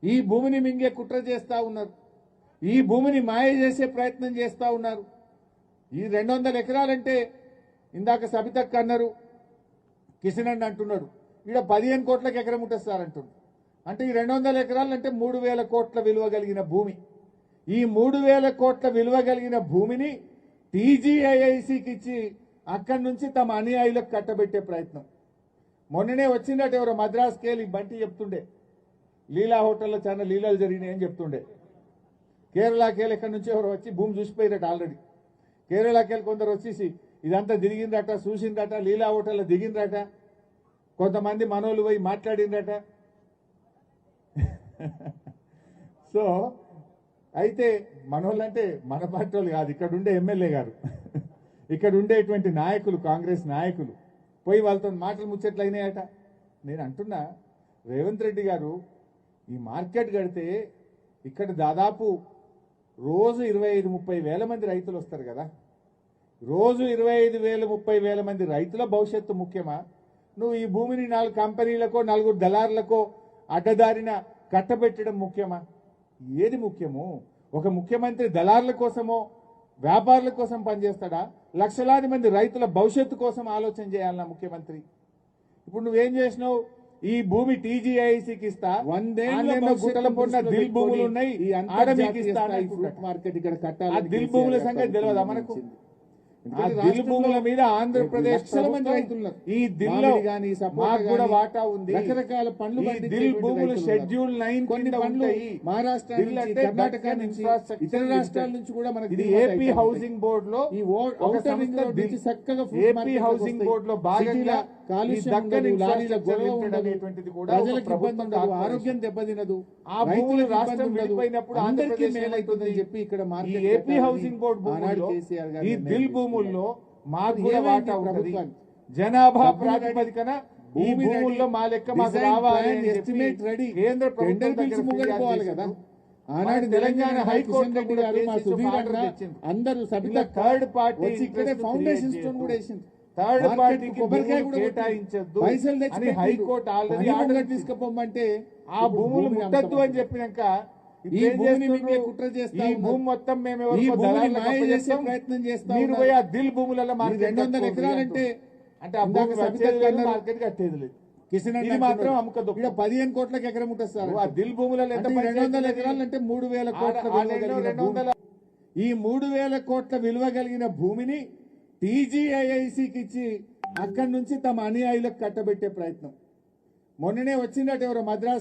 ఈ భూమిని మింగే కుట్ర చేస్తా ఉన్నారు. ఈ భూమిని మాయ చేసే ప్రయత్నం చేస్తా ఉన్నారు. ఈ 200 ఎకరాలంటే ఇందాక సబితక్క అన్నారు, కిషన్ అన్న అంటున్నాడు ఈడ 15 కోట్లకు ఎకరం ఉంటుంది సార్ అంటున్నారు. అంటే ఈ 200 ఎకరాలంటే 3,000 కోట్ల విలువ కలిగిన భూమి. ఈ 3,000 కోట్ల విలువ కలిగిన భూమిని టీజీఐఐసికి ఇచ్చి అక్కడి నుంచి తమ అనుయాయులకు కట్టబెట్టే ప్రయత్నం. మొన్ననే వచ్చిందట ఎవరో మద్రాసుకి వెళ్ళి బంటి చెప్తుండే, లీలా హోటల్లో చాలా లీలాలు జరిగినాయి అని చెప్తుండే. కేరళకి వెళ్ళి ఎక్కడి నుంచి ఎవరు వచ్చి భూమి చూసిపోయినట్టు ఆల్రెడీ. కేరళకి వెళ్ళి కొందరు వచ్చేసి ఇదంతా దిగిందట, చూసిందట, లీలా హోటల్లో దిగిందట, కొంతమంది మనోళ్ళు పోయి మాట్లాడిందట. సో అయితే మనోళ్ళంటే మన పార్టీ వాళ్ళు కాదు, ఇక్కడ ఉండే ఎమ్మెల్యే గారు, ఇక్కడ ఉండేటువంటి నాయకులు, కాంగ్రెస్ నాయకులు పోయి వాళ్ళతో మాటలు ముచ్చట్లు అయినాయట. నేను అంటున్నా, రేవంత్ రెడ్డి గారు ఈ మార్కెట్ కడితే ఇక్కడ దాదాపు రోజు 25-30 వేల మంది రైతులు వస్తారు కదా. రోజు 25,000-30 వేల మంది రైతుల భవిష్యత్తు ముఖ్యమా? నువ్వు ఈ భూమిని 4 కంపెనీలకో 4 దళారులకో అడ్డదారిన కట్టబెట్టడం ముఖ్యమా? ఏది ముఖ్యము? ఒక ముఖ్యమంత్రి దళారుల కోసమో వ్యాపారుల కోసం పనిచేస్తాడా? లక్షలాది మంది రైతుల భవిష్యత్తు కోసం ఆలోచన చేయాలన్నా ముఖ్యమంత్రి? ఇప్పుడు నువ్వేం చేసినావు? ఈ భూమి టీజీఐసికి ఇస్తా, 100 ఏళ్ల గుట్టల పొన్న దిల్ భూములు ఉన్నాయి, మార్కెట్ ఇక్కడ కట్టాలి. దిల్ భూముల సంగతి తెలియదా మనకు? ఆ దిల్ భూముల మీద ఆంధ్రప్రదేశ్ లక్షల మంది రైతులు, ఈ దిల్లో మాకు కూడా వాటా ఉంది. రకరకాల పండ్లు, దిల్ భూములు షెడ్యూల్ 9 కొన్ని పండ్లు మహారాష్ట్ర, కర్ణాటక నుంచి, ఇతర రాష్ట్రాల నుంచి కూడా మనకి. ఇది ఏపీ హౌసింగ్ బోర్డు లో, ఈ చక్కగా ఏపీ హౌసింగ్ బోర్డు లో భాగంగా ప్రజలకు ఇబ్బంది ఉండదు, ఆరోగ్యం దెబ్బతినదు, ఆ భూములు రాష్ట్రం విడిపోయినప్పుడు అందరికీ మేలైతుందని చెప్పి ఇక్కడ ఏపీ హౌసింగ్ బోర్డు ఈ దిల్ భూముల్లో మాకు కూడా వాటా ఉంటుంది. జనాభా ప్రాతిపదికన ఈ భూముల్లో మా లెక్క మాకు రావాలి ఎస్టిమేట్ రెడీ. కేంద్ర ప్రభుత్వం కదా. ఆనాడు తెలంగాణ హైకోర్టు అందరూ సభ్యుల థర్డ్ పార్టీ ఇక్కడే ఫౌండేషన్ స్టోన్ కూడా వేసింది. థర్డ్ పార్టీకి కొబ్బరికాయ కూడా కేటాయించద్దు అని హైకోర్టు ఆల్రెడీ ఆర్డర్ తీసుకుపోమంటే ఆ భూములు ముట్టద్దు అని చెప్పినాక ఈ భూమి మొత్తం మేము ప్రయత్నం చేస్తాం. మీరు పోయి ఆ దిల్ భూములలో 200 ఎకరాలంటే అంటే ఆ భూమి మార్కెట్ కట్టేది లేదు. కిషన్ ఇది మాత్రం అమ్ముకద్దు. ఇక్కడ 15 కోట్లకు ఎకరం ఉంటుంది సార్. ఆ దిల్ భూములలో 200 ఎకరాలంటే 3,000 కోట్ల. ఈ 3,000 కోట్ల విలువ కలిగిన భూమిని టీజీఐఐసికి ఇచ్చి అక్కడి నుంచి తమ అనుయాయులకు కట్టబెట్టే ప్రయత్నం. మొన్ననే వచ్చిందట ఎవరో మద్రాసు